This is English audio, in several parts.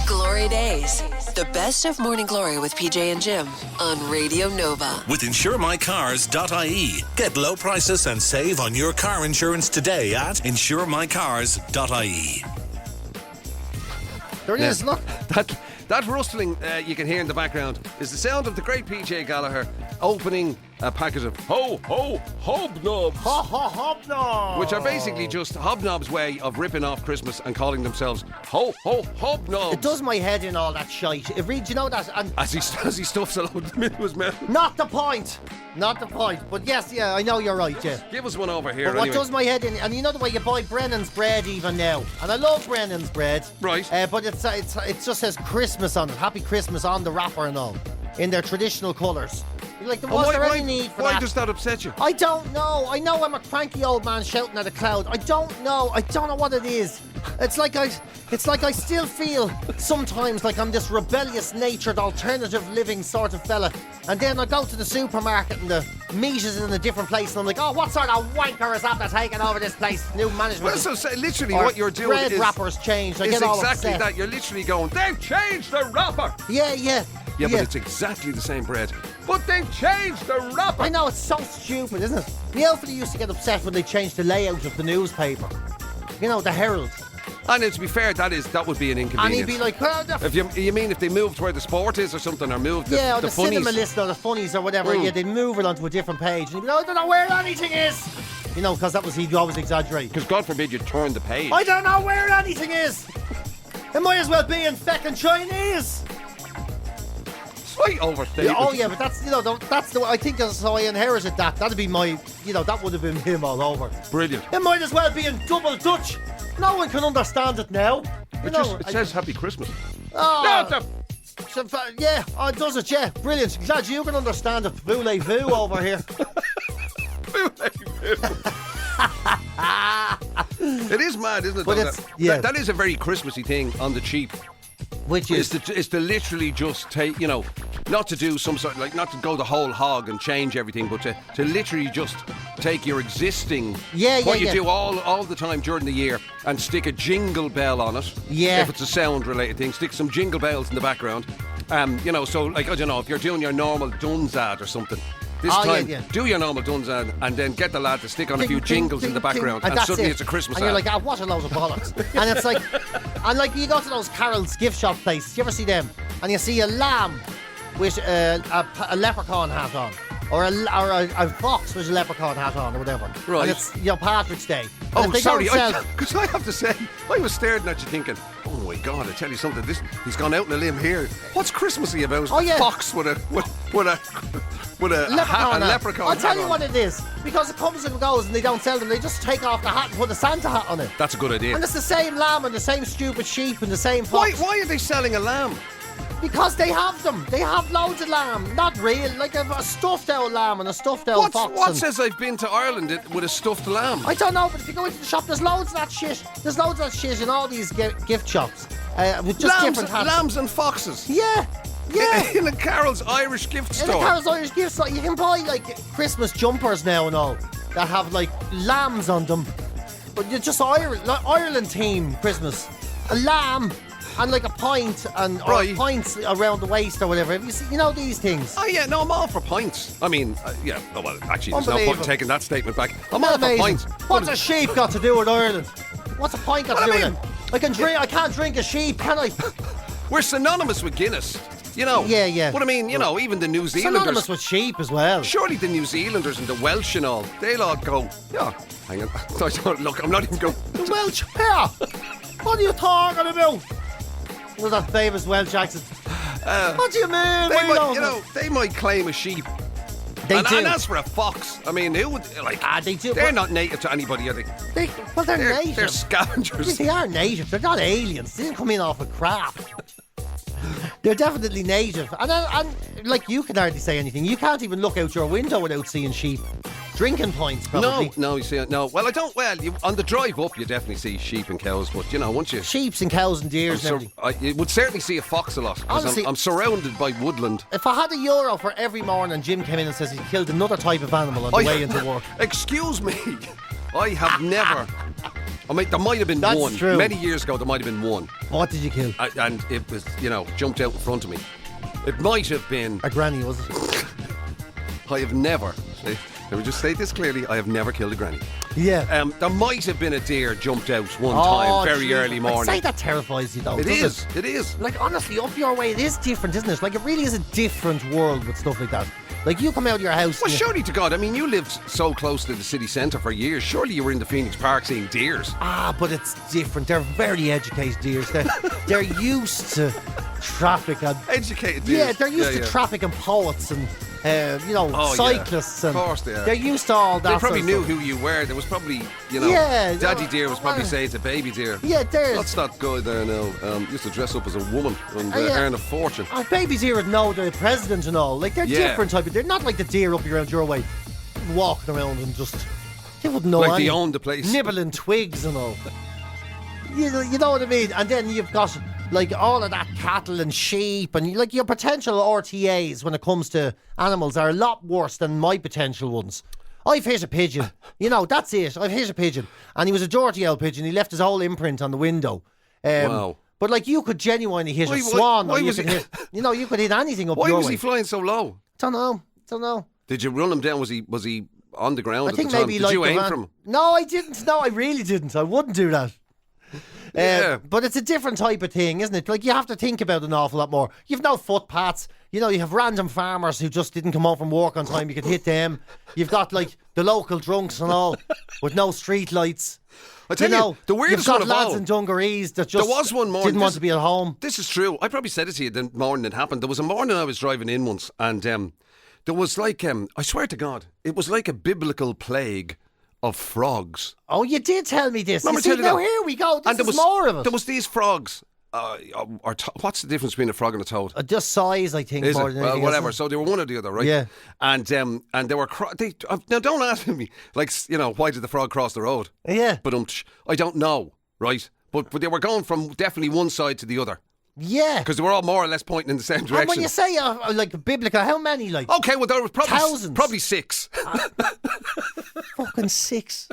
Glory Days. The best of Morning Glory with PJ and Jim on Radio Nova. With insuremycars.ie. Get low prices and save on your car insurance today at insuremycars.ie. There it is, look. That rustling you can hear in the background is the sound of the great PJ Gallagher opening a packet of hobnobs. Hobnobs. Which are basically just Hobnob's way of ripping off Christmas and calling themselves hobnobs. It does my head in all that shite. It reads, you know that. And as he stuffs a load of them into his mouth. Not the point. But yes, yeah, I know you're right, yeah. Give us one over here. But what does my head in, and you know the way you buy Brennan's bread even now, and I love Brennan's bread. Right. But it just says Christmas on it, Happy Christmas on the wrapper and all, in their traditional colours. Like, was there any need for that? Why does that upset you? I don't know. I know I'm a cranky old man shouting at a cloud. I don't know what it is. It's like I still feel sometimes like I'm this rebellious natured alternative living sort of fella. And then I go to the supermarket and the meat is in a different place and I'm like, oh, what sort of wanker is that taking over this place? New management. Well, so literally what you're doing bread wrappers changed. I get all exactly upset. that. You're literally going, they've changed the wrapper. Yeah, but it's exactly the same bread. But they've changed the wrapper. I know, it's so stupid, isn't it? The Elfie used to get upset when they changed the layout of the newspaper. You know, the Herald. And to be fair, that would be an inconvenience. And he'd be like, well, if you mean if they moved where the sport is or something, or moved the or the funnies. cinema list or the funnies or whatever, yeah, they'd move it onto a different page. And he'd be like, I don't know where anything is. You know, because he'd always exaggerate. Because God forbid you turn the page. I don't know where anything is. It might as well be in feckin' Chinese. Slight overstatement. But that's, that's the way I think that's how I inherited that. That'd be my, that would have been him all over. Brilliant. It might as well be in double Dutch. No one can understand it now. It says Happy Christmas. Oh, does it? Yeah, brilliant. Glad you can understand it. Voulez-vous over here. It is mad, isn't it? But that is a very Christmassy thing on the cheap. Which is to literally just take, not to do some sort of, like, not to go the whole hog and change everything, but to literally just take your existing, what you do all the time during the year, and stick a jingle bell on it. Yeah. If it's a sound related thing, stick some jingle bells in the background. So like, I don't know, if you're doing your normal Duns ad or something, this time, do your normal Duns ad and then get the lad to stick on a few jingles in the background, and suddenly it's a Christmas ad. And you're like, what a load of bollocks. And it's like, you go to those Carol's gift shop places, you ever see them? And you see a lamb with a leprechaun hat on, or a fox with a leprechaun hat on, or whatever. Right. And it's Patrick's Day. Oh, sorry, because I have to say, I was staring at you thinking, oh my God, I tell you something, he's gone out on a limb here. What's Christmassy about a fox with a leprechaun? I'll tell you what it is. Because it comes and goes and they don't sell them, they just take off the hat and put a Santa hat on it. That's a good idea. And it's the same lamb and the same stupid sheep and the same fox. Why are they selling a lamb? Because they have them. They have loads of lamb. Not real. Like a stuffed old lamb and a stuffed old fox. What says I've been to Ireland with a stuffed lamb? I don't know, but if you go into the shop, there's loads of that shit. There's loads of that shit in all these gift shops. With just different hats. Lambs and foxes. Yeah. In a Carol's Irish gift store. In a Carol's Irish gift store. You can buy, like, Christmas jumpers now and all that have, like, lambs on them. But you're just Ireland theme Christmas. A lamb and like a pint and or pints around the waist or whatever. Have you seen, these things? Oh yeah, no, I'm all for pints. I mean, actually, there's no point in taking that statement back. I'm all for pints. What's a sheep got to do with Ireland? What's a pint got to do with it? I can't drink a sheep, can I? We're synonymous with Guinness. Yeah. But I mean, even the New Zealanders. Synonymous with sheep as well. Surely the New Zealanders and the Welsh and all, they'll all go, hang on. Look, I'm not even going. The Welsh? Yeah. What are you talking about? Was that famous Welsh accent? What do you mean? They might claim a sheep. They do. And as for a fox, I mean, who would, they do. They're not native to anybody, are they? They're native. They're scavengers. They are native. They're not aliens. They didn't come in off a craft. They're definitely native. And you can hardly say anything. You can't even look out your window without seeing sheep. Drinking points, probably. No, you see, no. Well, I don't. Well, on the drive up, you definitely see sheep and cows. But once you sheeps and cows and deers and everything. You would certainly see a fox a lot. Honestly, I'm surrounded by woodland. If I had €1 for every morning Jim came in and says he killed another type of animal on the way into work. Excuse me, I have never I mean, there might have been That's one. true. Many years ago, there might have been one. What did you kill? And it was, jumped out in front of me. It might have been... A granny, was it? I have never... Let me just say this clearly. I have never killed a granny. Yeah. There might have been a deer jumped out one time, very early morning. I'd say that terrifies you, though. It is. Like, honestly, up your way, it is different, isn't it? Like, it really is a different world with stuff like that. Like, you come out of your house... Well, surely to God. I mean, you lived so close to the city centre for years. Surely you were in the Phoenix Park seeing deers. But it's different. They're very educated deers. They're used to traffic and... Educated deers. Yeah, they're used to traffic and poets and... cyclists. Yeah. And of course they are. They're used to all that. They probably sort of knew stuff. who you were. There was probably, Daddy deer was probably saying to baby deer. Yeah, there's... That's that guy there now. Used to dress up as a woman and yeah. earn a fortune. Babies here would know the president and all. Like, they're different type of... They're not like the deer up around your way, walking around and just... They wouldn't know Like any. they own the place. Nibbling twigs and all. You know what I mean? And then you've got... like all of that cattle and sheep and like your potential RTAs when it comes to animals are a lot worse than my potential ones. I've hit a pigeon. That's it. I've hit a pigeon. And he was a dirty old pigeon. He left his whole imprint on the window. Wow. But like you could genuinely hit a swan. Why or you was could he... hit, you could hit anything up Why your was way. he flying so low? Don't know. Did you run him down? Was he on the ground I at think the time? maybe Did like you aim van. for him? No, I didn't. No, I really didn't. I wouldn't do that. Yeah. But it's a different type of thing, isn't it? Like, you have to think about it an awful lot more. You've no footpaths. You have random farmers who just didn't come home from work on time. You could hit them. You've got, like, the local drunks and all with no street lights. I tell you, the weirdest you've got one of lads all. in dungarees that just There was one morning, didn't want to be at home. This is true. I probably said it to you the morning it happened. There was a morning I was driving in once and there was like, I swear to God, it was like a biblical plague of frogs. Oh, you did tell me this. Remember You see, telling you now that? here we go. And This is more of it. There was these frogs. What's the difference between a frog and a toad? Just size, I think, Is more it? than Well, anything whatever. else. So they were one or the other, right? Yeah. And they were... now, don't ask me, like, why did the frog cross the road? Yeah. But I don't know, right? But they were going from definitely one side to the other. Yeah. Because they were all more or less pointing in the same direction. And when you say, like, biblical, how many, like? Okay, well, there were Thousands. probably 6. Fucking 6.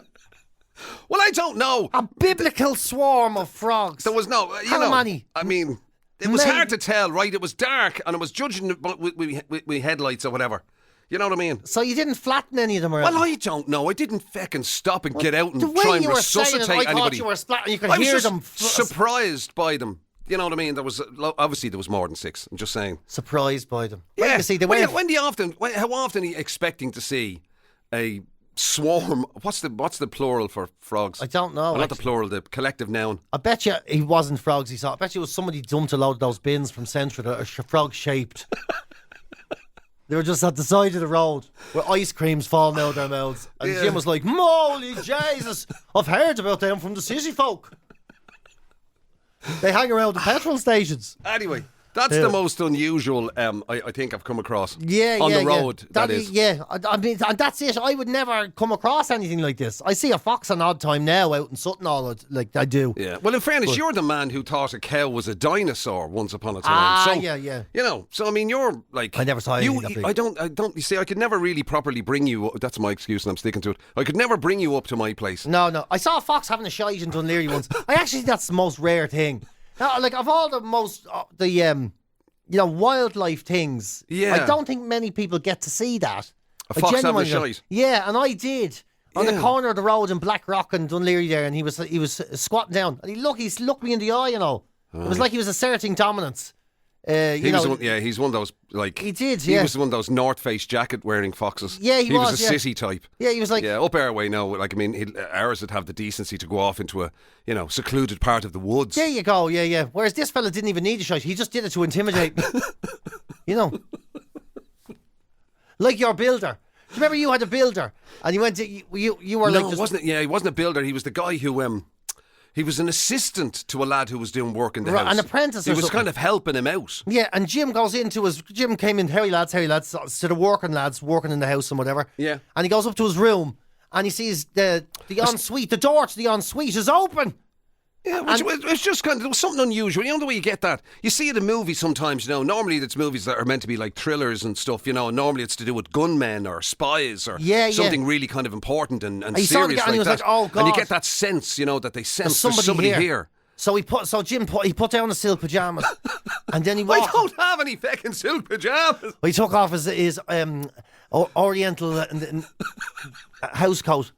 Well, I don't know. A biblical swarm of frogs. There was no... How many? I mean, it was Maybe. hard to tell, right? It was dark, and I was judging it with headlights or whatever. You know what I mean? So you didn't flatten any of them around? Well, I don't know. I didn't fucking stop and get out and the way try and you were saying it, resuscitate I anybody. thought you were splatting. You could I was hear just them. surprised by them. You know what I mean? There was obviously there was more than 6. I'm just saying. Surprised by them. Yeah. Well, you see, the way How often are you expecting to see a swarm? What's the plural for frogs? I don't know. Well, not the actually. plural, the collective noun. I bet you he wasn't frogs he saw. I bet you it was somebody dumped a load of those bins from Centra that are frog shaped. They were just at the side of the road with ice creams falling out of their mouths. And Yeah. Jim was like, "Holy Jesus, I've heard about them from the city folk. They hang around the petrol stations." Anyway, that's the most unusual I think I've come across. Yeah, on yeah, the road. yeah. That is. Yeah, I mean, and that's it. I would never come across anything like this. I see a fox an odd time now out in Sutton, like I do. Yeah. Well, in fairness, you're the man who thought a cow was a dinosaur once upon a time. So, yeah. So I mean, you're like... I never saw anything that big. I don't, you see, I could never really properly bring you... That's my excuse and I'm sticking to it. I could never bring you up to my place. No. I saw a fox having a shite in Dunleary once. I actually think that's the most rare thing. Now, like, of all the most, wildlife things, Yeah. I don't think many people get to see that. A fox having a genuinely- shite. Yeah, and I did. On the Yeah. corner of the road in Blackrock and Dunleary there, and he was squatting down, and he looked me in the eye, It was like he was asserting dominance. He's one of those, like... He did, He yeah. was one of those North Face jacket-wearing foxes. Yeah, he was was, a yeah. city type. Yeah, he was like... Yeah, up our way now. Like, I mean, ours would have the decency to go off into a, secluded part of the woods. There you go, yeah. Whereas this fella didn't even need a shite. He just did it to intimidate me. Like your builder. Do you remember you had a builder and you went to, you were No, like... wasn't it? Yeah, he wasn't a builder. He was the guy who... He was an assistant to a lad who was doing work in the house. An apprentice He or was something. kind of helping him out. Yeah, and Jim came in, hairy lads, to the working lads working in the house and whatever. Yeah. And he goes up to his room and he sees the ensuite, the door to the ensuite is open. Yeah, it's just kind of, there was something unusual. You know the way you get that? You see it in movies sometimes, normally it's movies that are meant to be like thrillers and stuff, and normally it's to do with gunmen or spies or something really kind of important and serious like that. Like, oh, God. And you get that sense, that they sense there's somebody here. So Jim put down the silk pyjamas, and then he walked. I don't have any fucking silk pyjamas. Well, he took off his Oriental house coat.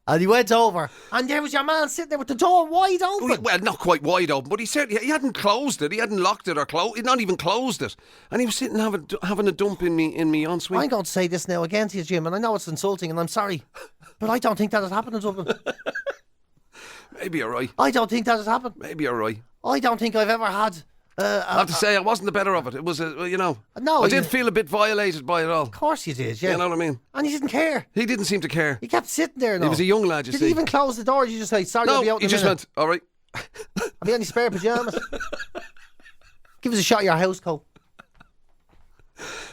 And he went over, and there was your man sitting there with the door wide open. Well, not quite wide open, but he said he hadn't closed it. He hadn't locked it or he'd not even closed it. And he was sitting having a dump in me ensuite. I'm going to say this now again to you, Jim, and I know it's insulting, and I'm sorry, but I don't think that has happened in Dublin. Maybe you're right. I don't think that has happened. Maybe you're right. I don't think I've ever had... I have to say, I wasn't the better of it. It was, No, I did feel a bit violated by it all. Of course you did, yeah. You know what I mean? And he didn't care. He didn't seem to care. He kept sitting there. He was a young lad, you see. Did he even close the door? Or did you just say, sorry, I'll be out in a minute? No, he just went, all right. Have you any spare pyjamas? Give us a shot of your house coat.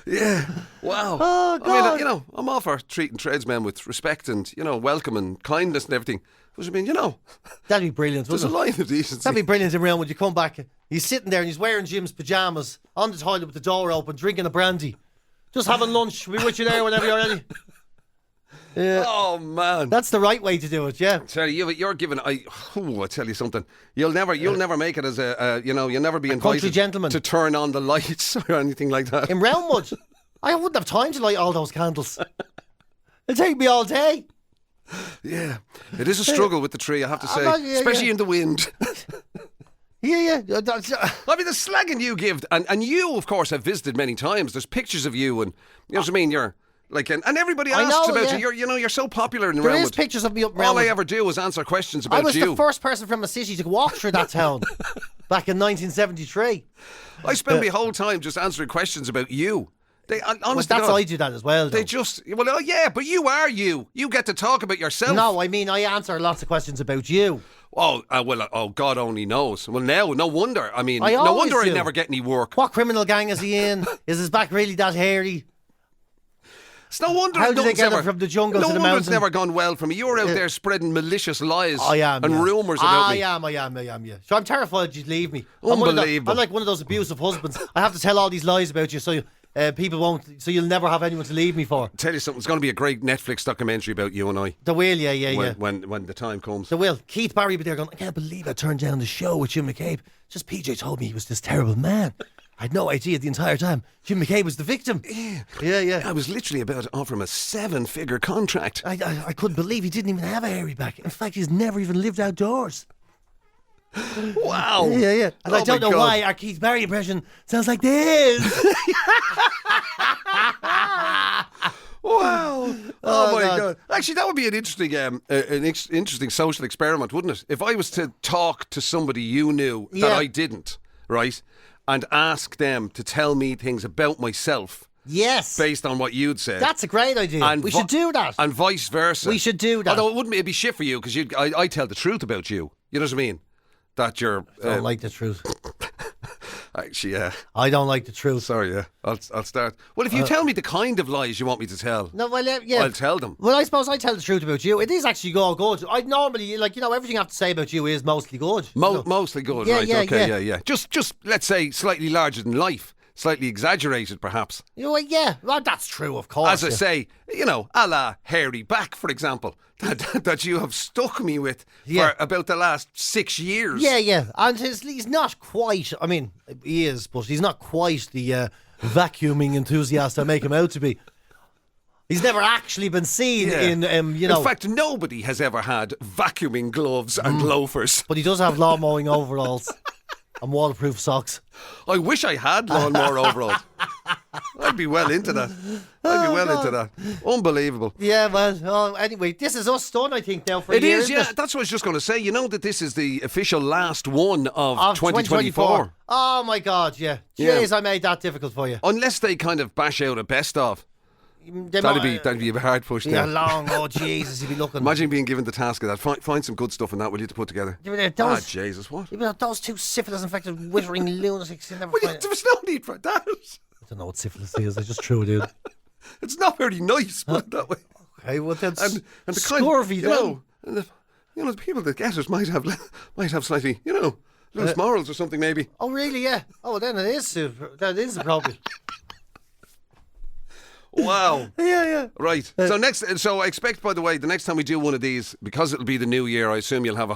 Yeah. Wow. Oh, God. I mean, I'm all for treating tradesmen with respect and, welcome and kindness and everything. But I mean, that'd be brilliant, there's a wouldn't line of decency. That'd be brilliant around when you come back. He's sitting there and he's wearing Jim's pyjamas on the toilet with the door open, drinking a brandy. Just having lunch. We'll be with you there whenever you're ready. Yeah. Oh, man. That's the right way to do it, yeah. Tell you're given. I tell you something. You'll never make it as you'll never be invited country gentleman to turn on the lights or anything like that. In Roundwood, I wouldn't have time to light all those candles. It'd take me all day. Yeah, it is a struggle with the tree, I have to say, especially in the wind. Yeah. I mean, the slagging you give, and you, of course, have visited many times. There's pictures of you, and you know what I mean. You're like, and everybody asks about you. You're so popular in Roundwood. There is pictures of me up Roundwood. All I ever do is answer questions about you. I was the first person from a city to walk through that town back in 1973. I spent my whole time just answering questions about you. I do that as well, though. But you are you. You get to talk about yourself. No, I mean, I answer lots of questions about you. God only knows. Well, now, no wonder. I mean, no wonder I never get any work. What criminal gang is he in? Is his back really that hairy? It's no wonder. How did they get him from the jungle to the mountain? It's never gone well for me. You're out there spreading malicious lies and rumours about me. I am, yeah. So I'm terrified you'd leave me. Unbelievable. I'm like one of those abusive husbands. I have to tell all these lies about you so people won't, so you'll never have anyone to leave me for. Tell you something, it's going to be a great Netflix documentary about you and I. There will, yeah. When the time comes. There will. Keith Barry be there going, I can't believe I turned down the show with Jim McCabe. Just PJ told me he was this terrible man. I had no idea the entire time Jim McCabe was the victim. Yeah. I was literally about to offer him a 7-figure contract. I couldn't believe he didn't even have a hairy back. In fact, he's never even lived outdoors. Wow. Yeah. And I don't know why our Keith Barry impression sounds like this. Wow. Oh my God. Actually, that would be an interesting social experiment, wouldn't it? If I was to talk to somebody you knew that I didn't, right? And ask them to tell me things about myself. Yes. Based on what you'd said. That's a great idea. And we should do that. And vice versa. We should do that. Although it'd be shit for you because I tell the truth about you. You know what I mean? That you're... I don't like the truth. Actually, yeah. I don't like the truth. Sorry, yeah. I'll start. Well, if you tell me the kind of lies you want me to tell, I'll tell them. Well, I suppose I tell the truth about you. It is actually all good. I normally, everything I have to say about you is mostly good. Mostly good, right? Okay, yeah. Just, let's say, slightly larger than life. Slightly exaggerated, perhaps. Yeah. Well, that's true, of course. As I say, a la hairy back, for example, that you have stuck me with for about the last 6 years. Yeah. And he's not quite, I mean, he is, but he's not quite the vacuuming enthusiast I make him out to be. He's never actually been seen in, In fact, nobody has ever had vacuuming gloves and loafers. But he does have lawn mowing overalls. And waterproof socks. I wish I had lawnmower overalls. I'd be well into that. Unbelievable. Yeah, well, anyway, this is us done, I think, now for a year. It is, yeah. That's what I was just going to say. You know that this is the official last one of 2024. Oh, my God, yeah. Jeez, I made that difficult for you. Unless they kind of bash out a best of. That'd be a hard push. Yeah, long. Oh, Jesus, you'd be looking. Imagine being given the task of that. Find some good stuff in that, will you, to put together? Jesus, what? Those two syphilis-infected, withering lunatics. There was no need for that. I don't know what syphilis is. I just threw it in. It's not very nice, put it that way. Okay, well, that's and the scurvy, kind, and You know, the people that get it might have slightly, loose morals or something maybe. Oh, really? Yeah. Oh, then it is super. That is a problem. Wow. Yeah. Right. So I expect, by the way, the next time we do one of these, because it'll be the new year, I assume you'll have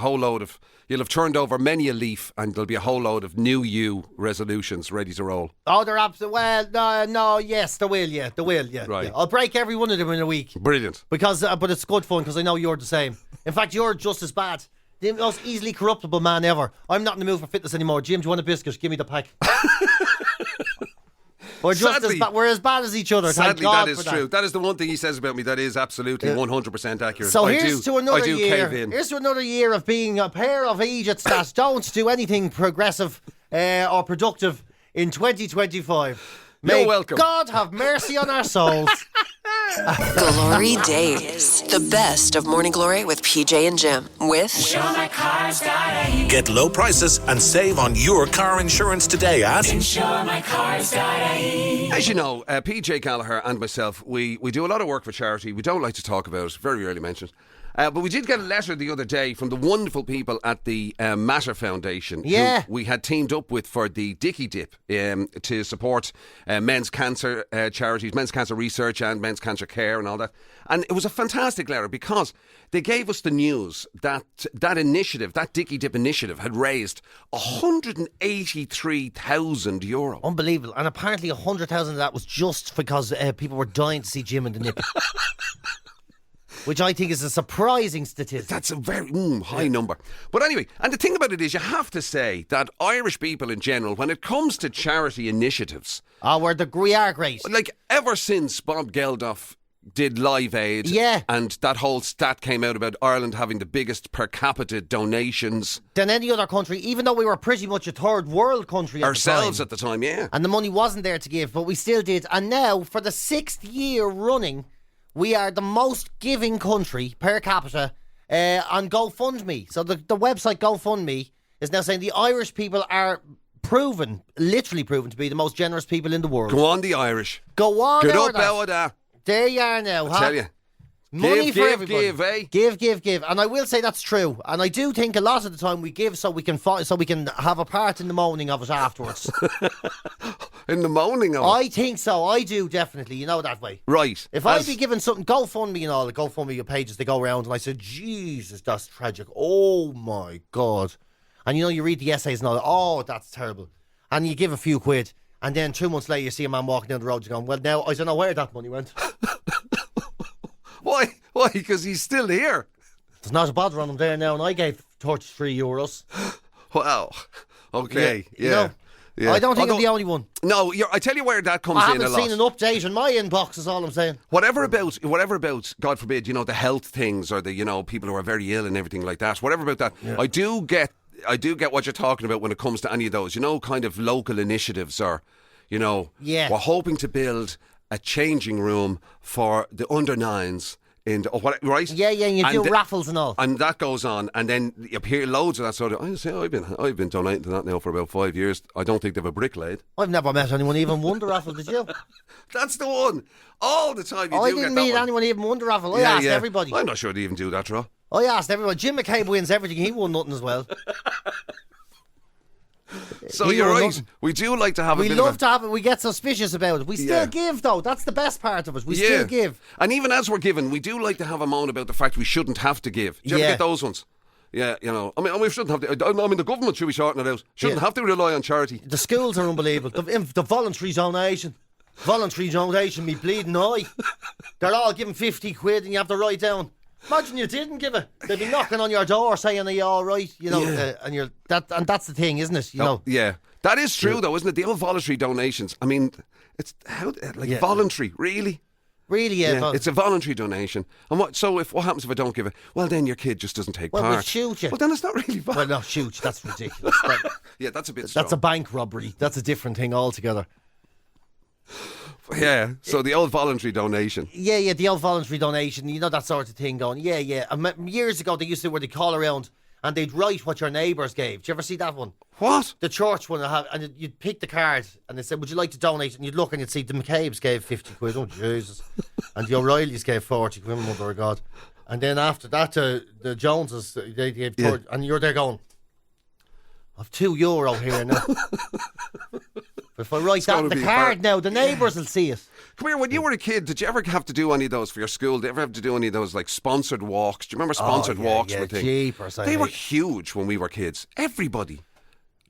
you'll have turned over many a leaf, and there'll be a whole load of new you resolutions ready to roll. Oh, they're absolutely, yes, they will, yeah. Right. Yeah. I'll break every one of them in a week. Brilliant. Because, but it's good fun, because I know you're the same. In fact, you're just as bad. The most easily corruptible man ever. I'm not in the mood for fitness anymore. Jim, do you want a biscuit? Give me the pack. We're as bad as each other. Sadly, thank God that is for true. That is the one thing he says about me. That is absolutely 100% accurate. So here's to another year. Cave in. Here's to another year of being a pair of idiots that don't do anything progressive or productive in 2025. May You're welcome. God have mercy on our souls. GloryDaze, the best of Morning Glory with PJ and Jim. With Get low prices and save on your car insurance today at InsureMyCars.ie. As you know, PJ Gallagher and myself, we do a lot of work for charity. We don't like to talk about it, very rarely mentioned. But we did get a letter the other day from the wonderful people at the Matter Foundation. Yeah. Who we had teamed up with for the Dicky Dip to support men's cancer charities, men's cancer research and men's cancer care and all that. And it was a fantastic letter because they gave us the news that initiative, that Dicky Dip initiative, had raised €183,000. Unbelievable. And apparently 100,000 of that was just because people were dying to see Jim in the nip. Which I think is a surprising statistic. That's a very high number. But anyway, and the thing about it is you have to say that Irish people in general, when it comes to charity initiatives... we are great. Like, ever since Bob Geldof did Live Aid... Yeah. And that whole stat came out about Ireland having the biggest per capita donations... than any other country, even though we were pretty much a third world country ourselves at the time, yeah. And the money wasn't there to give, but we still did. And now, for the 6th year running... we are the most giving country per capita on GoFundMe. So the website GoFundMe is now saying the Irish people are literally proven to be the most generous people in the world. Go on, the Irish. Go on. Get up out of that. There you are now. I tell you. Money for everybody. Give, eh? Give. And I will say that's true. And I do think a lot of the time we give so we can have a part in the moaning of it afterwards. In the moaning of it? I think so. I do, definitely. You know that way. Right. If I'd be given something, GoFundMe and all the GoFundMe pages, they go around and I said, Jesus, that's tragic. Oh my God. And you read the essays and all that. Oh, that's terrible. And you give a few quid. And then 2 months later, you see a man walking down the road going, well, now, I don't know where that money went. Why? Because he's still here. There's not a bother on him there now, and I gave €33. Wow. Okay. Yeah. Yeah. I don't think I'm the only one. No, I tell you where that comes in a lot. I haven't seen an update in my inbox, is all I'm saying. Whatever about, God forbid, the health things or the, people who are very ill and everything like that. Whatever about that. Yeah. I do get what you're talking about when it comes to any of those, kind of local initiatives or, we're hoping to build a changing room for the under-9s. Right? Yeah, you do raffles and all. And that goes on, and then you hear loads of that sort of, I've been donating to that now for about 5 years. I don't think they've a brick laid. I've never met anyone even won the raffle, did you? That's the one. All the time I didn't meet anyone even won the raffle. I asked everybody. I'm not sure they even do that, Ro. I asked everyone. Jim McCabe wins everything. He won nothing as well. So you're right. Nothing. We do like to have We love to have it. We get suspicious about it. We still give, though. That's the best part of it. We still give. And even as we're giving, we do like to have a moan about the fact we shouldn't have to give. Do you ever get those ones? Yeah, we shouldn't have to. The government should be sorting it out. Shouldn't have to rely on charity. The schools are unbelievable. The voluntary donation. Me bleeding eye. They're all giving 50 quid and you have to write down. Imagine you didn't give it. They'd be knocking on your door saying, are you all right? And that's the thing, isn't it? Yeah. That is true, though, isn't it? The old voluntary donations. I mean, it's voluntary, really? Really, yeah. It's a voluntary donation. And what happens if I don't give it? Well, then your kid just doesn't take part. Well, we'll shoot you. Well, then it's not really voluntary. Well, no, shoot you. That's ridiculous. That's a bit strong. That's a bank robbery. That's a different thing altogether. Yeah, so the old voluntary donation. Yeah, the old voluntary donation, that sort of thing going. Yeah. Years ago, they used to where they call around and they'd write what your neighbours gave. Did you ever see that one? What? The church one, and you'd pick the card and they said, would you like to donate? And you'd look and you'd see the McCabe's gave 50 quid. Oh, Jesus. And the O'Reillys gave 40 quid, mother of God. And then after that, the Joneses, they gave and you're there going, I've €2 here now. If I write that in the card now, the neighbours will see it. Come here, when you were a kid, did you ever have to do any of those for your school? Did you ever have to do any of those, like, sponsored walks? Do you remember sponsored walks? Yeah, jeepers. They were huge when we were kids. Everybody.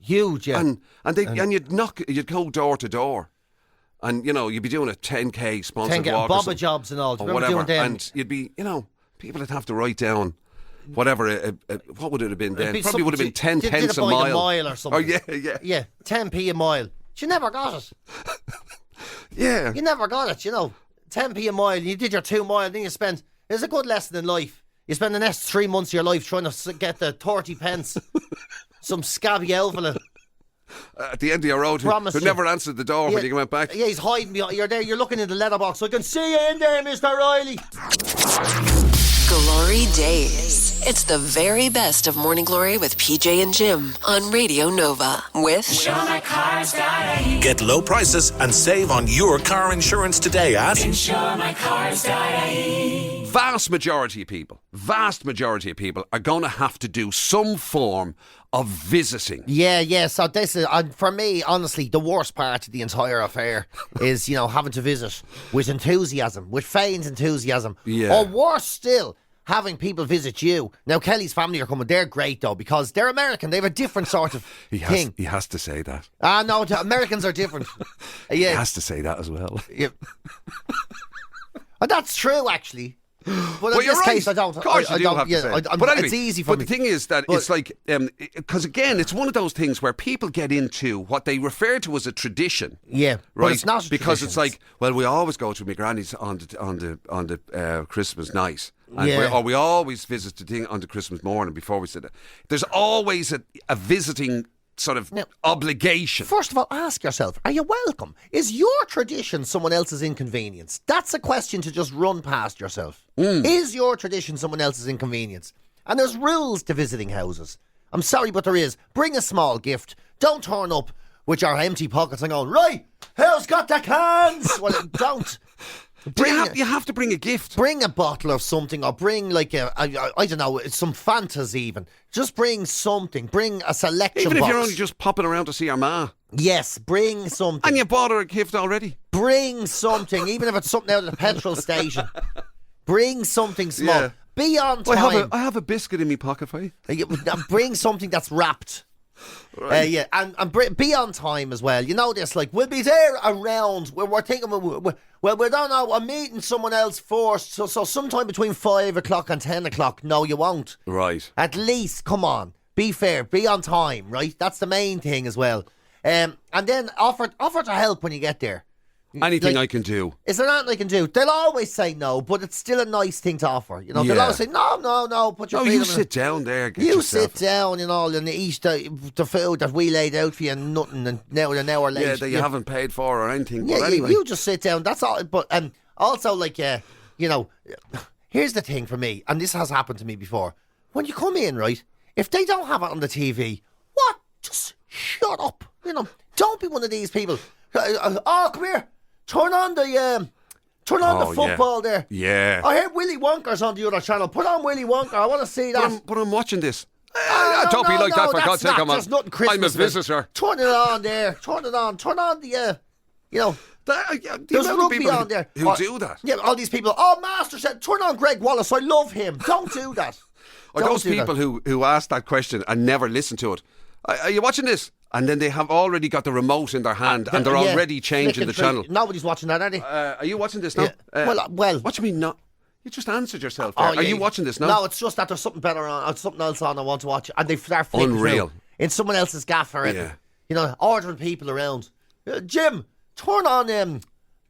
Huge, yeah. And you'd go door to door. And, you know, you'd be doing a 10K sponsored walk. Bobba jobs and all. Or whatever. And you'd be, you know, people would have to write down whatever, what would it have been then? Probably would have been 10 pence a mile. A mile or something. Oh, yeah. Yeah, 10p a mile. You never got it. Yeah. You never got it, you know. 10p a mile, you did your 2 mile, then you spent, it's a good lesson in life. You spend the next 3 months of your life trying to get the 30 pence. Some scabby elf at the end of your road who never answered the door when you went back. Yeah, he's hiding behind. You're there, you're looking in the letterbox. I can see you in there, Mr. Riley. GloryDaze. It's the very best of Morning Glory with PJ and Jim on Radio Nova with InsureMyCars.ie. Get low prices and save on your car insurance today at InsureMyCars.ie. Vast majority of people are going to have to do some form of visiting. Yeah. So this is, for me, honestly, the worst part of the entire affair is, you know, having to visit with enthusiasm, with feigned enthusiasm. Yeah. Or worse still, having people visit you. Now, Kelly's family are coming. They're great, though, because they're American. They have a different sort of thing. He has to say that. No, Americans are different. Yeah. He has to say that as well. Yeah. That's true, actually. But in this case, I don't. Of course, you do have to say it. But anyway, it's easy for me. But the thing is that it's like, because again, it's one of those things where people get into what they refer to as a tradition. Yeah, right. But it's not a because tradition. it's like, well, we always go to my granny's on the Christmas night. And we always visit the thing on the Christmas morning before we sit there. There's always a visiting sort of obligation. First of all, ask yourself, are you welcome? Is your tradition someone else's inconvenience? That's a question to just run past yourself. Is your tradition someone else's inconvenience? And there's rules to visiting houses. I'm sorry, but there is. Bring a small gift. Don't turn up with your empty pockets and going, right, who's got the cans? Well, don't. You have to bring a gift. Bring a bottle of something, or bring like I don't know, some Fantas even. Just bring something. Bring a selection Even if box. you're only just popping around to see your ma. Yes, bring something. And you bought her a gift already. Bring something, even if it's something out of the petrol station. Bring something small. Yeah. Be on time. I have a biscuit in my pocket for you. Bring something that's wrapped. Right. And be on time as well. You know this, like, we'll be there around. We're thinking, well, we don't know. I'm meeting someone else first, so sometime between 5 o'clock and 10 o'clock. No, you won't. Right. At least, come on, be fair, be on time. Right, that's the main thing as well. And then offer to help when you get there. Anything I can do. Is there anything I can do? They'll always say no, but it's still a nice thing to offer. You know, they'll always say no. Put your feet you on sit down there. Sit down, and eat the food that we laid out for you, and nothing. And now an hour later, that you haven't paid for or anything. Yeah, but anyway, you just sit down. That's all. But also, like, you know, here's the thing for me, and this has happened to me before. When you come in, right, if they don't have it on the TV, what? Just shut up. You know, don't be one of these people. Oh, come here. Turn on the football there. Yeah. I heard Willy Wonka's on the other channel. Put on Willy Wonka. I want to see that. But I'm watching this. Don't be like that, for God's sake. There's nothing Christmas. I'm a visitor. Turn it on there. Turn it on. Turn on the, you know. There's rugby on there. Who do that? Yeah, all these people. Oh, Master said, turn on Greg Wallace. I love him. Don't do that. Or those people who ask that question and never listen to it. Are you watching this? And then they have already got the remote in their hand and they're already changing the channel. Nobody's watching that, are they? Are you watching this now? Yeah. Well. What do you mean not? You just answered yourself there. Are you watching this now? No, it's just that there's something better on, something else on I want to watch. And they start flicking Unreal. In someone else's gaff or anything. You know, ordering people around. Jim, turn on there.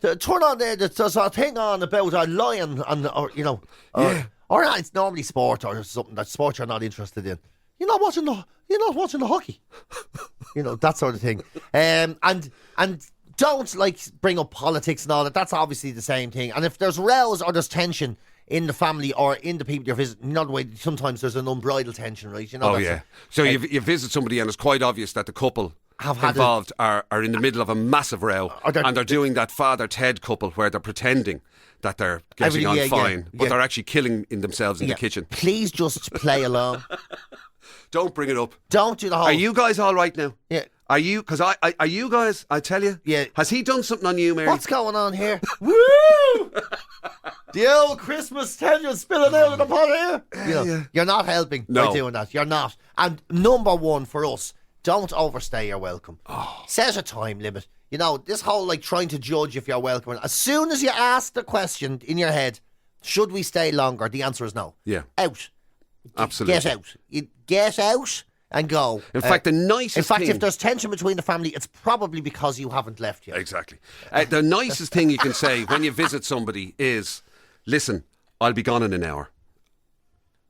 There's a thing on about a lion, or you know, or it's normally sport or something that sport you're not interested in. You're not watching the hockey. You know, that sort of thing. And don't like bring up politics and all that. That's obviously the same thing. And if there's rows or there's tension in the family or in the people you're visiting, you know the way sometimes there's an unbridled tension, right? You know. Oh yeah. So you visit somebody and it's quite obvious that the couple involved are in the middle of a massive row, and they're doing that Father Ted couple where they're pretending that they're getting on fine, but they're actually killing themselves in the kitchen. Please just play along. Don't bring it up. Don't do the whole... Are you guys all right now? Yeah. Are you? Because are you guys, I tell you? Yeah. Has he done something on you, Mary? What's going on here? Woo! The old Christmas tension spilling out of the pot here. You're not helping by doing that. You're not. And number one for us, don't overstay your welcome. Set a time limit. You know, this whole like trying to judge if you're welcome. As soon as you ask the question in your head, should we stay longer? The answer is no. Yeah. Out. Absolutely. Get out. Get out and go. In fact, the nicest thing... if there's tension between the family, it's probably because you haven't left yet. Exactly. The nicest thing you can say when you visit somebody is, listen, I'll be gone in an hour.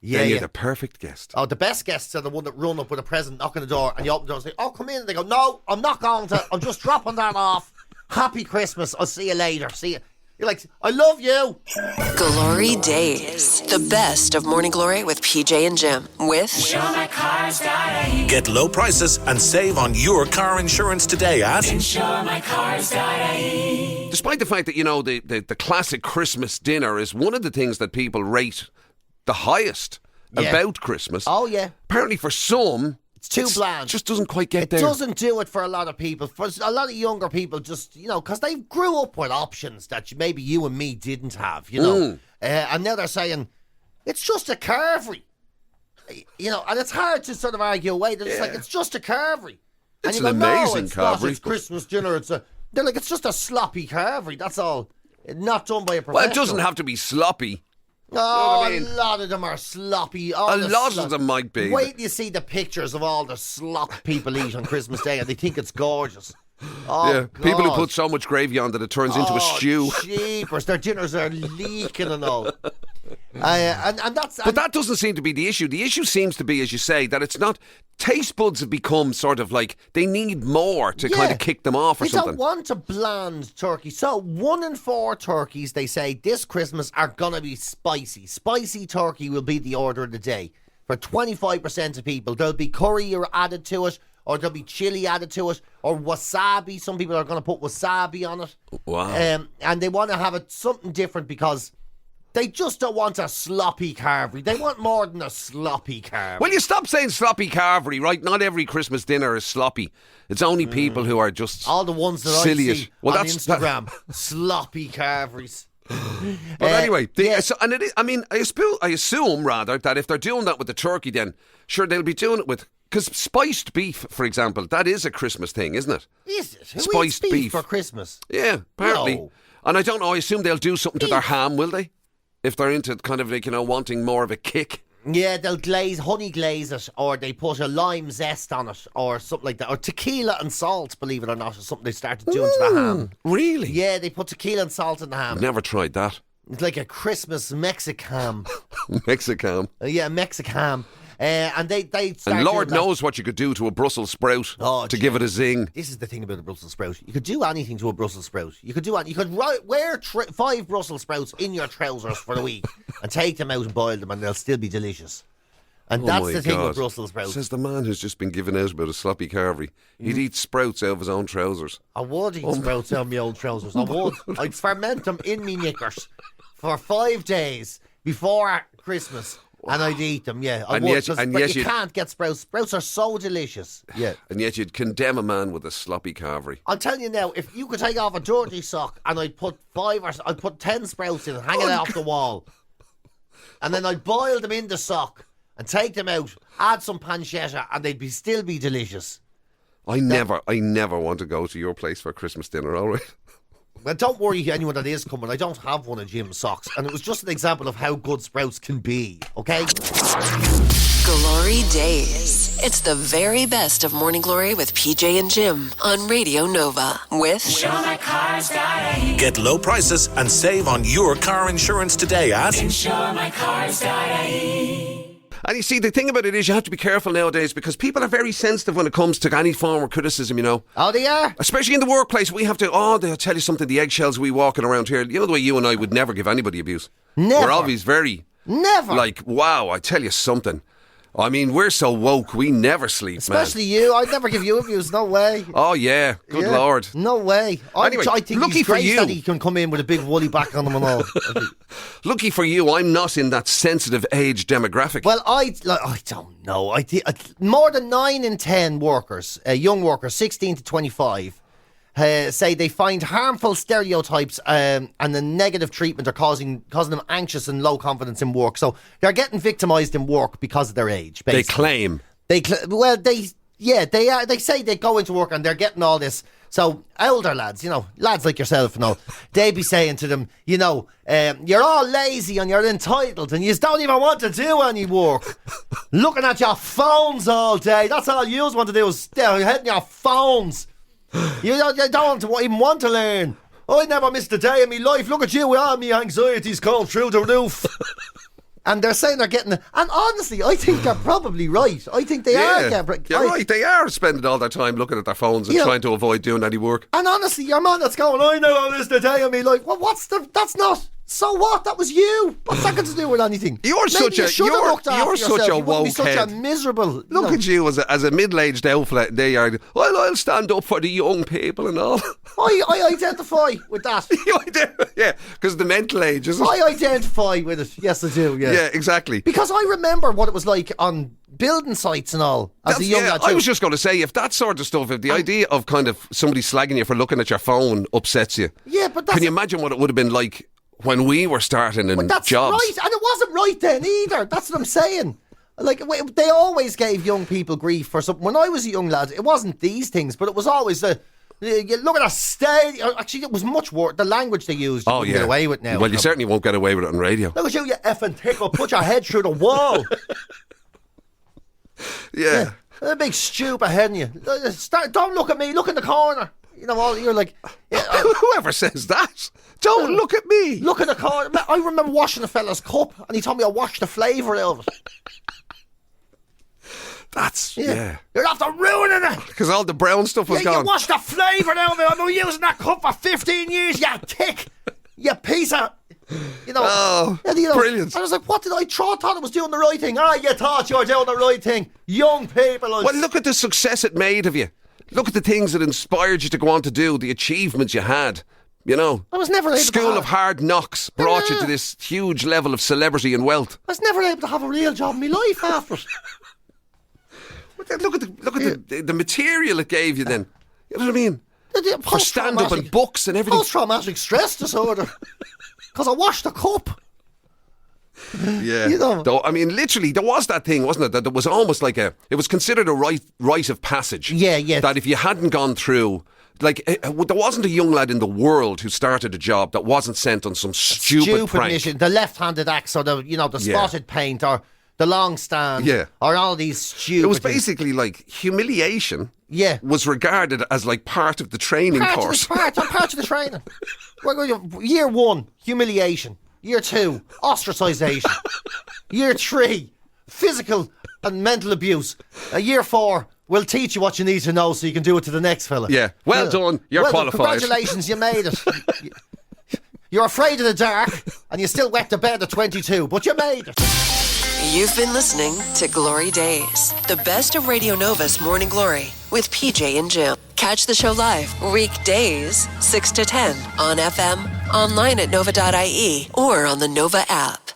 Yeah, then you're the perfect guest. Oh, the best guests are the one that run up with a present, knock on the door, and you open the door and say, oh, come in. And they go, no, I'm not going to. I'm just dropping that off. Happy Christmas. I'll see you later. See you. You're like, I love you. GloryDaze. The best of Morning Glory with PJ and Jim. With InsureMyCars.ie. Get low prices and save on your car insurance today at InsureMyCars.ie. Despite the fact that, you know, the classic Christmas dinner is one of the things that people rate the highest about Christmas. Oh, yeah. Apparently for some... It's too bland. It just doesn't quite get there. It doesn't do it for a lot of people. For a lot of younger people, just, you know, because they grew up with options that maybe you and me didn't have, you know. And now they're saying, it's just a carvery. You know, and it's hard to sort of argue away. They're just like, it's just a carvery. And It's you an go, amazing it's carvery. Not, it's Christmas dinner. They're like, it's just a sloppy carvery. That's all. Not done by a professional. Well, it doesn't have to be sloppy. Oh, you know what I mean? a lot of them are sloppy. A lot of them might be. Wait till you see the pictures of all the slop people eat on Christmas Day and they think it's gorgeous. Oh, yeah, God. people who put so much gravy on that it turns into a stew. Jeepers, their dinners are leaking and all. But that doesn't seem to be the issue. The issue seems to be, as you say, that it's not... Taste buds have become sort of like they need more to kind of kick them off or something. They don't want a bland turkey. So 1 in 4 turkeys, they say, this Christmas are going to be spicy. Spicy turkey will be the order of the day. For 25% of people, there'll be curry added to it, or there'll be chili added to it, or wasabi. Some people are going to put wasabi on it. Wow. And they want to have it something different because... They just don't want a sloppy carvery. They want more than a sloppy carvery. Well, you stop saying sloppy carvery, right? Not every Christmas dinner is sloppy. It's only people who are just all the ones that silly I see on Instagram. Sloppy carveries. But anyway, and it is, I mean, I assume rather that if they're doing that with the turkey, then sure they'll be doing it with... Because spiced beef, for example, that is a Christmas thing, isn't it? Is it? Who spiced eats beef for Christmas? Yeah, apparently. No. And I don't know, I assume they'll do something to their ham, will they? If they're into kind of like, you know, wanting more of a kick. Yeah, they'll honey glaze it, or they put a lime zest on it, or something like that. Or tequila and salt, believe it or not, is something they started doing to the ham. Really? Yeah, they put tequila and salt in the ham. Never tried that. It's like a Christmas Mexicam. Mexicam. Yeah, Mexicam. And they and Lord knows what you could do to a Brussels sprout to give it a zing. This is the thing about a Brussels sprout. You could do anything to a Brussels sprout. You could wear 5 Brussels sprouts in your trousers for a week and take them out and boil them, and they'll still be delicious. And that's the thing with Brussels sprouts. Says the man who's just been given out about a sloppy carvery. He'd eat sprouts out of his own trousers. I would eat sprouts out of my old trousers. I would. I'd ferment them in me knickers for 5 days before Christmas. And I'd eat them, yeah. I would, but you can't get sprouts. Sprouts are so delicious. Yeah. And yet you'd condemn a man with a sloppy carvery. I'm telling you now, if you could take off a dirty sock and I'd put 10 sprouts in it, hang it off the wall, and then I'd boil them in the sock and take them out, add some pancetta, and they'd still be delicious. I never want to go to your place for Christmas dinner, all right? Well, don't worry, anyone that is coming. I don't have one of Jim's socks. And it was just an example of how good sprouts can be, okay? GloryDaze. It's the very best of Morning Glory with PJ and Jim on Radio Nova. With InsureMyCars.ie. Get low prices and save on your car insurance today at InsureMyCars.ie. And you see, the thing about it is you have to be careful nowadays because people are very sensitive when it comes to any form of criticism, you know. Oh, they are? Especially in the workplace. We have to, they'll tell you something, the eggshells we walking around here. You know the way you and I would never give anybody abuse. Never. We're always very... Never. Like, wow, I tell you something. I mean, we're so woke, we never sleep, Especially you. I'd never give you abuse. No way. Oh, yeah. Good Lord. No way. Anyway, I think lucky he's for great you that he can come in with a big woolly back on him and all. Lucky for you, I'm not in that sensitive age demographic. Well, I don't know. More than 9 in 10 workers, young workers, 16 to 25, say they find harmful stereotypes and the negative treatment are causing them anxious and low confidence in work. So they're getting victimised in work because of their age. Basically. They claim. They say they go into work and they're getting all this. So older lads, lads like yourself and all, they be saying to them, you're all lazy and you're entitled and you don't even want to do any work. Looking at your phones all day. That's all you want to do is stare ahead in your phones. You don't even want to learn. I never missed a day in my life. Look at you, all my anxiety's gone through the roof. And they're saying they're getting it. And honestly, I think they're probably right. I think they are. You're right. They are spending all their time looking at their phones and trying to avoid doing any work. And honestly, your man that's going, I never missed a day in my life. Well, that's not... So what? That was you. What's that got to do with anything? You're such a woke be such head. A miserable. Look at you as a middle-aged outfit. They are. I'll stand up for the young people and all. I identify with that. I do, yeah, because the mental age, isn't it? I identify with it. Yes, I do. Yeah. Yeah, exactly. Because I remember what it was like on building sites and all as a young lad too. I was just going to say, if that sort of stuff, if the idea of kind of somebody slagging you for looking at your phone upsets you, but can you imagine what it would have been like when we were starting in that's jobs? Right, and it wasn't right then either. That's what I'm saying. Like, they always gave young people grief for something. When I was a young lad, it wasn't these things, but it was always you look at a stage. Actually, it was much worse. The language they used, you wouldn't get away with now. Well, you certainly won't get away with it on radio. Look at you effing tickle. Put your head through the wall. Yeah. A big stupid head in you. Don't look at me. Look in the corner. You're like... Whoever says that, don't look at me. Look at the corner. I remember washing a fella's cup and he told me I washed the flavour out of it. That's, You're after ruining it. Because all the brown stuff was gone. You washed the flavour out of it. I've been using that cup for 15 years, you tick. You piece of... Brilliant. I was like, what did I thought I was doing the right thing? You thought you were doing the right thing. Young people... Well, look at the success it made of you. Look at the things that inspired you to go on to do, the achievements you had. I was never able School of Hard Knocks brought you to this huge level of celebrity and wealth. I was never able to have a real job in my life after it. Look at the material it gave you then. You know what I mean? For stand-up and books and everything. Post-traumatic stress disorder. Because I washed a cup. Yeah. Though, I mean, literally, there was that thing, wasn't it? That there was almost like it was considered a rite of passage. Yeah. That if you hadn't gone through, there wasn't a young lad in the world who started a job that wasn't sent on some stupid prank. Mission. The left-handed axe or the spotted paint or the long stand. Yeah. Or all these stupid It was basically like humiliation. Yeah. Was regarded as like part of the training course. Part of the training. Year 1, humiliation. Year 2, ostracisation. Year 3, physical and mental abuse. Year 4, we'll teach you what you need to know so you can do it to the next fella. Yeah, well done. You're qualified. Congratulations, you made it. You're afraid of the dark and you still wet the bed at 22, but you made it. You've been listening to GloryDaze, the best of Radio Nova's Morning Glory with PJ and Jim. Catch the show live weekdays 6 to 10 on FM, online at nova.ie, or on the Nova app.